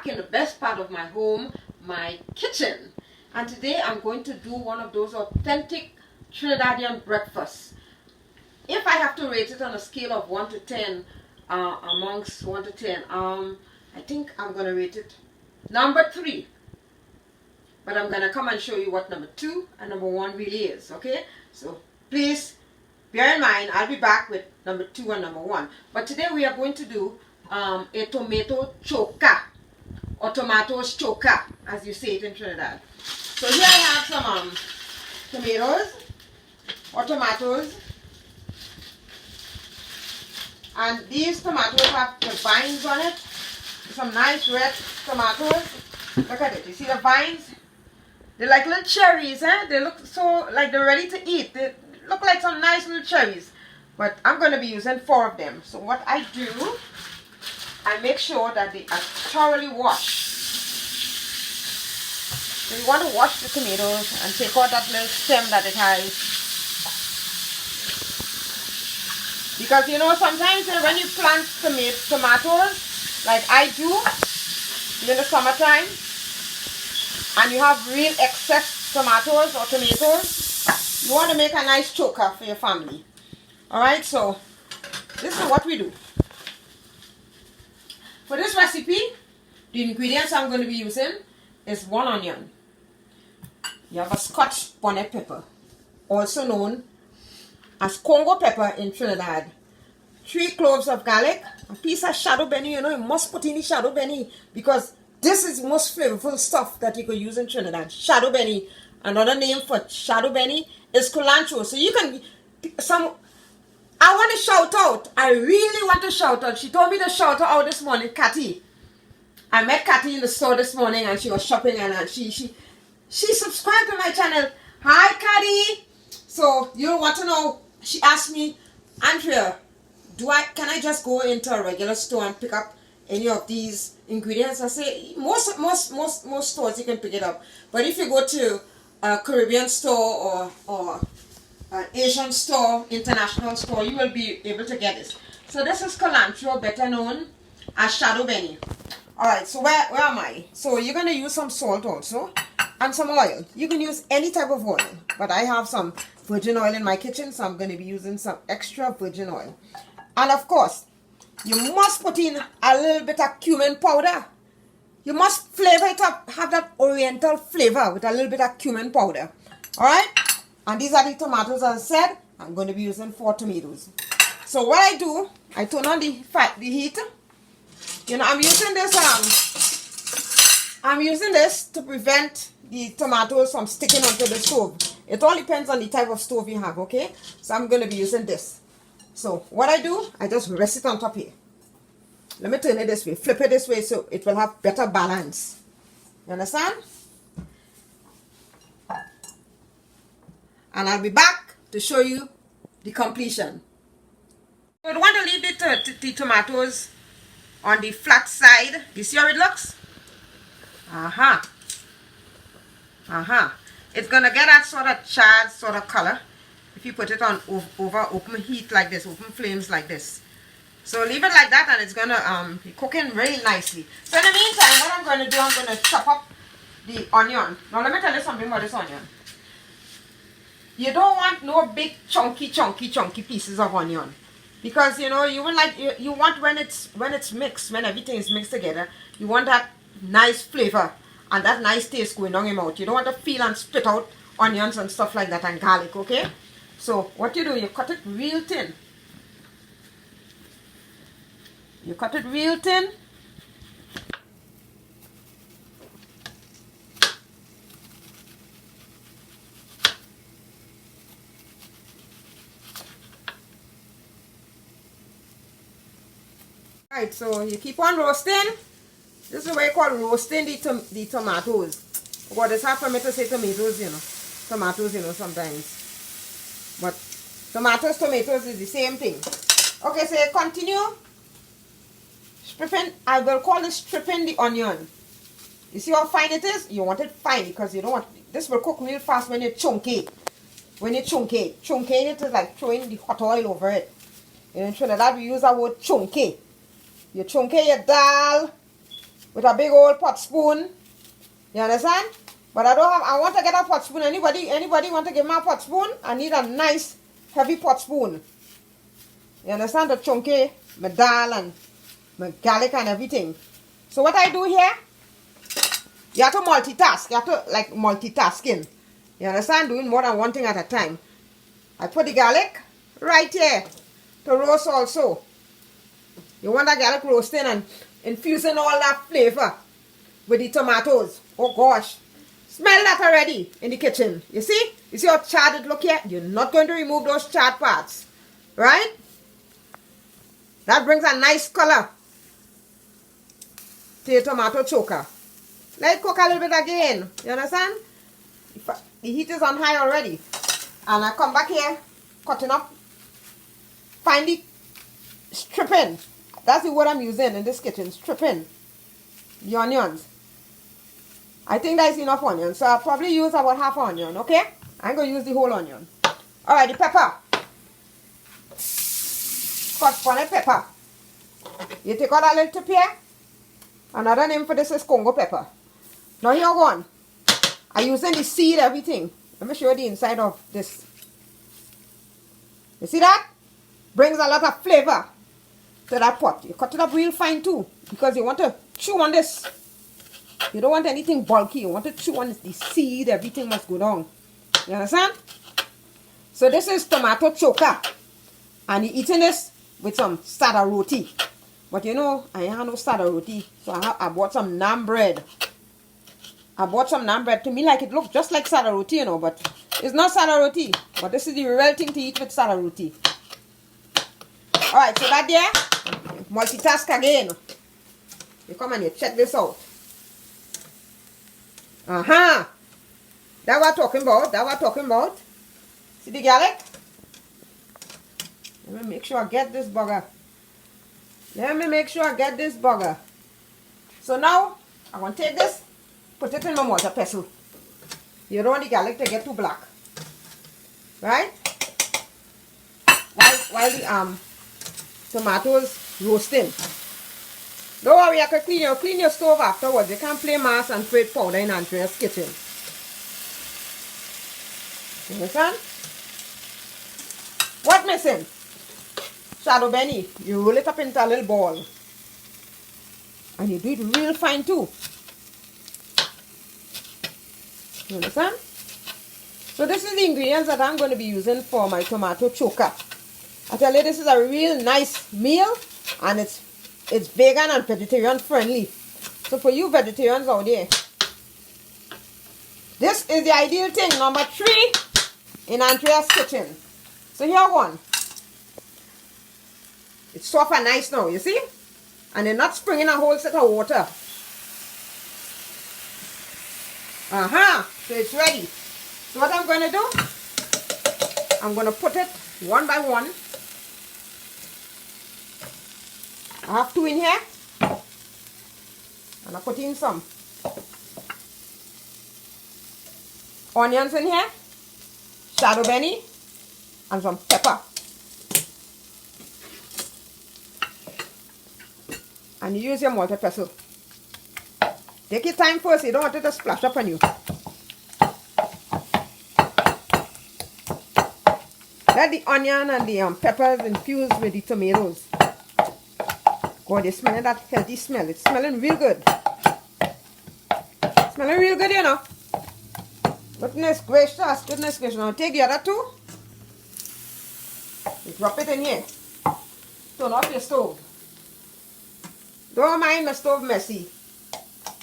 back in the best part of my home, my kitchen. And today I'm going to do one of those authentic Trinidadian breakfasts. If I have to rate it on a scale of 1 to 10, amongst 1 to 10, I think I'm going to rate it number 3. But I'm going to come and show you what number 2 and number 1 really is, okay? So please bear in mind, I'll be back with number 2 and number 1. But today we are going to do a tomato choka, or tomatoes choka, as you say it in Trinidad. So here I have some tomatoes, or tomatoes. And these tomatoes have the vines on it. Some nice red tomatoes. Look at it. You see the vines? They're like little cherries, eh? They look so like they're ready to eat. They look like some nice little cherries. But I'm going to be using 4 of them. So what I do, I make sure that they are thoroughly washed. So you want to wash the tomatoes and take out that little stem that it has. Because you know, sometimes when you plant tomatoes, like I do in the summertime, and you have real excess tomatoes or tomatoes, you want to make a nice choker for your family. Alright, so this is what we do. For this recipe, the ingredients I'm going to be using is 1 onion. You have a Scotch bonnet pepper, also known as Congo pepper in Trinidad. 3 cloves of garlic, a piece of shadow benny. You know, you must put in the shadow benny because this is most flavorful stuff that you could use in Trinidad. Shadow benny. Another name for shadow benny is culantro. So you can, I want to shout out. I really want to shout out. She told me to shout her out this morning, Cathy. I met Cathy in the store this morning and she was shopping, and she subscribed to my channel. Hi, Cathy. So you want to know? She asked me, Andrea, can I just go into a regular store and pick up any of these ingredients? I say most stores you can pick it up, but if you go to a Caribbean store or an Asian store, international store, you will be able to get this. So this is culantro, better known as shadow benny. Alright, so where am I? So you're going to use some salt also and some oil. You can use any type of oil, but I have some virgin oil in my kitchen, so I'm going to be using some extra virgin oil. And of course, you must put in a little bit of cumin powder. You must flavor it up, have that oriental flavor with a little bit of cumin powder. Alright? And these are the tomatoes, as I said. I'm going to be using 4 tomatoes. So what I do, I turn on the heat. You know, I'm using this to prevent the tomatoes from sticking onto the stove. It all depends on the type of stove you have, okay? So I'm going to be using this. So what I do, I just rest it on top here. Let me turn it this way, flip it this way so it will have better balance. You understand? And I'll be back to show you the completion. You want to leave the tomatoes on the flat side. You see how it looks? It's going to get that sort of charred sort of color if you put it on over open heat like this, open flames like this. So leave it like that and it's going to be cooking really nicely. So in the meantime, what I'm going to do, I'm going to chop up the onion. Now let me tell you something about this onion. You don't want no big chunky pieces of onion. Because you know, you want when it's mixed, when everything is mixed together, you want that nice flavor and that nice taste going on your mouth. You don't want to peel and spit out onions and stuff like that and garlic, okay? So what you do, you cut it real thin. You cut it real thin. Alright, so you keep on roasting. This is the way you call roasting the tomatoes. What it's hard for me to say tomatoes, you know. Tomatoes, you know, sometimes. But tomatoes is the same thing. Okay, so you continue stripping. I will call it stripping the onion. You see how fine it is? You want it fine because you don't want, this will cook real fast when you chunk it. When you chunk it. Chunking it is like throwing the hot oil over it. In Trinidad we use that word chunky. You chunky your dal with a big old pot spoon. You understand? But I don't have, I want to get a pot spoon. Anybody want to give me a pot spoon? I need a nice heavy pot spoon. You understand? The chunky, my dal and my garlic and everything. So what I do here, you have to multitask. You have to like multitasking. You understand? Doing more than one thing at a time. I put the garlic right here to roast also. You want that garlic roasting and infusing all that flavor with the tomatoes. Oh gosh. Smell that already in the kitchen. You see? You see how charred it look here? You're not going to remove those charred parts. Right? That brings a nice color to your tomato choka. Let it cook a little bit again. You understand? The heat is on high already. And I come back here, cutting up, finely stripping. That's the word I'm using in this kitchen, stripping the onions. I think that is enough onion, so I'll probably use about half an onion, okay? I'm going to use the whole onion. Alright, the pepper. Scotch bonnet pepper. You take out a little tip here. Another name for this is Congo pepper. Now here go on. I'm using the seed, everything. Let me show you the inside of this. You see that? Brings a lot of flavor to that pot. You cut it up real fine too, because you want to chew on this. You don't want anything bulky. You want to chew on the seed. Everything must go down. You understand? So this is tomato choka. And you're eating this with some sada roti. But you know, I ain't have no sada roti. So I bought some naan bread. I bought some naan bread. To me, like it looks just like sada roti, you know. But it's not sada roti. But this is the real thing to eat with sada roti. Alright, so that there, multitask again. You come and you check this out. That's what I'm talking about. That's what I'm talking about. See the garlic? Let me make sure I get this burger. Let me make sure I get this burger. So now, I'm going to take this, put it in my mortar pestle. You don't want the garlic to get too black. Right? While the tomatoes roasting. Don't worry, I can clean your stove afterwards. You can't play mass and freight powder in Andrea's kitchen. You understand? What missing? Shadow Benny. You roll it up into a little ball. And you do it real fine too. You understand? So this is the ingredients that I'm going to be using for my tomato choka. I tell you, this is a real nice meal. And it's vegan and vegetarian friendly. So for you vegetarians out there, this is the ideal thing. Number 3 in Andrea's kitchen. So here one. It's soft and nice now, you see? And they're not springing a whole set of water. So it's ready. So what I'm going to do, I'm going to put it one by one. I have 2 in here. And I put in some onions in here, shadow benny, and some pepper. And you use your mortar pestle. Take your time first, you don't want it to splash up on you. Let the onion and the peppers infuse with the tomatoes. God, you're smelling that healthy smell. It's smelling real good. Smelling real good, you know. Goodness gracious, goodness gracious. Now take the other 2. You drop it in here. Turn off your stove. Don't mind the stove messy.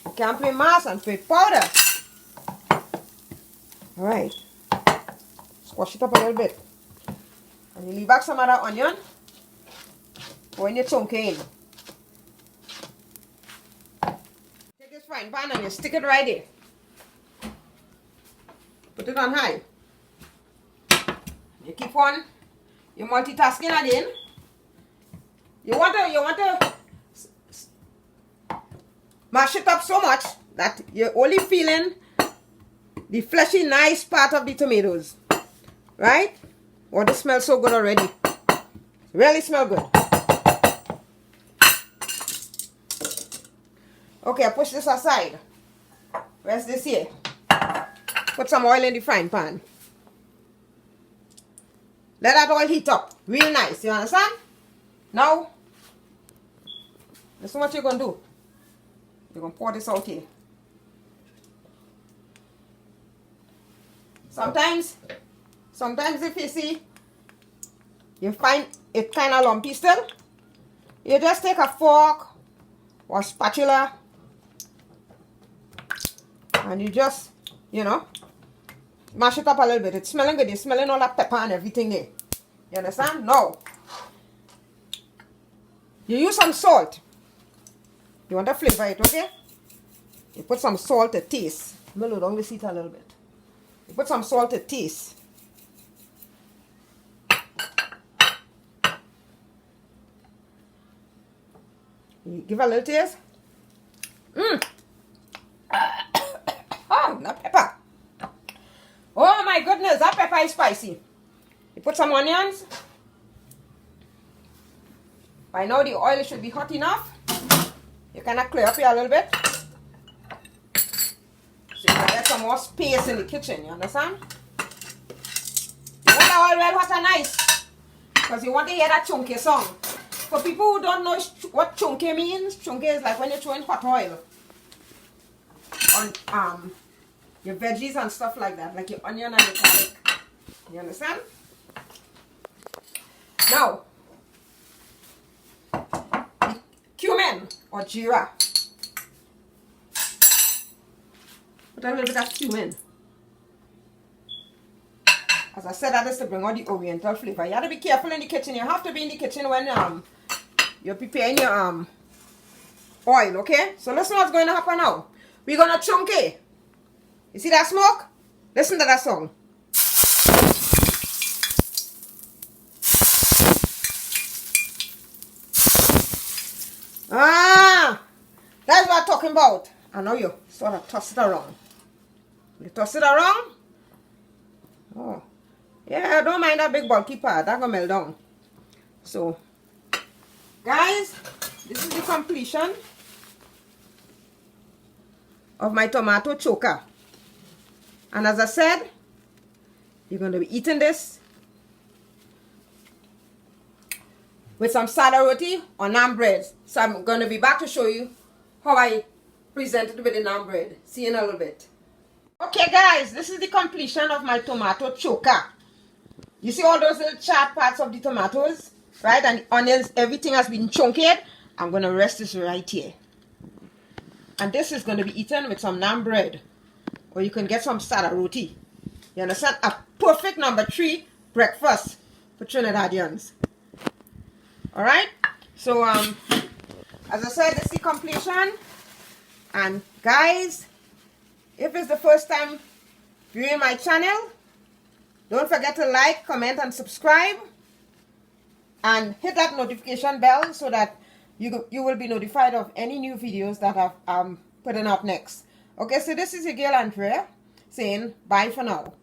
You can't play mass and freight powder. Alright. Squash it up a little bit. And you leave back some of that onion. Pour in your chunky in. Take this frying pan and you stick it right there. Put it on high. You keep on. You're multitasking again. You want to mash it up so much that you're only feeling the fleshy, nice part of the tomatoes. Right? Oh, this smells so good already. Really smell good. Okay, I push this aside. Where's this here? Put some oil in the frying pan. Let that oil heat up. Real nice. You understand? Now, this is what you're going to do. You're going to pour this out here. Sometimes if you see, you find it kind of lumpy still, you just take a fork or spatula and you just, you know, mash it up a little bit. It's smelling good. You're smelling all that pepper and everything there. You understand? Now, you use some salt. You want to flavor it, okay? You put some salt to taste. Mellow down the seat a little bit. You put some salt to taste. You give a little taste. Oh, that pepper. Oh my goodness, that pepper is spicy. You put some onions. By now the oil should be hot enough. You kind of clear up here a little bit. So you can get some more space in the kitchen, you understand? You want the oil well hot and nice. Because you want to hear that chunky song. For people who don't know what chunky means, chunky is like when you're throwing hot oil on your veggies and stuff like that, like your onion and your garlic. You understand? Now, cumin or jeera. Put a little bit of cumin. As I said, that is to bring out the oriental flavor. You have to be careful in the kitchen. You have to be in the kitchen when you're preparing your oil, okay? So listen what's going to happen now. We're going to chunk it. You see that smoke? Listen to that song. Ah, that's what I'm talking about. I know you sort of toss it around. You toss it around. Oh, yeah, don't mind that big bulky part. That's going to melt down. So, guys, this is the completion of my tomato choka. And as I said, you're going to be eating this with some sada roti or naan bread. So I'm going to be back to show you how I present it with the naan bread. See you in a little bit. Okay guys, this is the completion of my tomato choka. You see all those little charred parts of the tomatoes, right? And the onions, everything has been chunked. I'm going to rest this right here. And this is going to be eaten with some naan bread. Or you can get some sada roti. You understand? A perfect number 3 breakfast for Trinidadians. Alright? So, as I said, this is the completion. And guys, if it's the first time viewing my channel, don't forget to like, comment, and subscribe. And hit that notification bell so that you will be notified of any new videos that I'm putting up next. Okay, so this is your girl Andrea saying bye for now.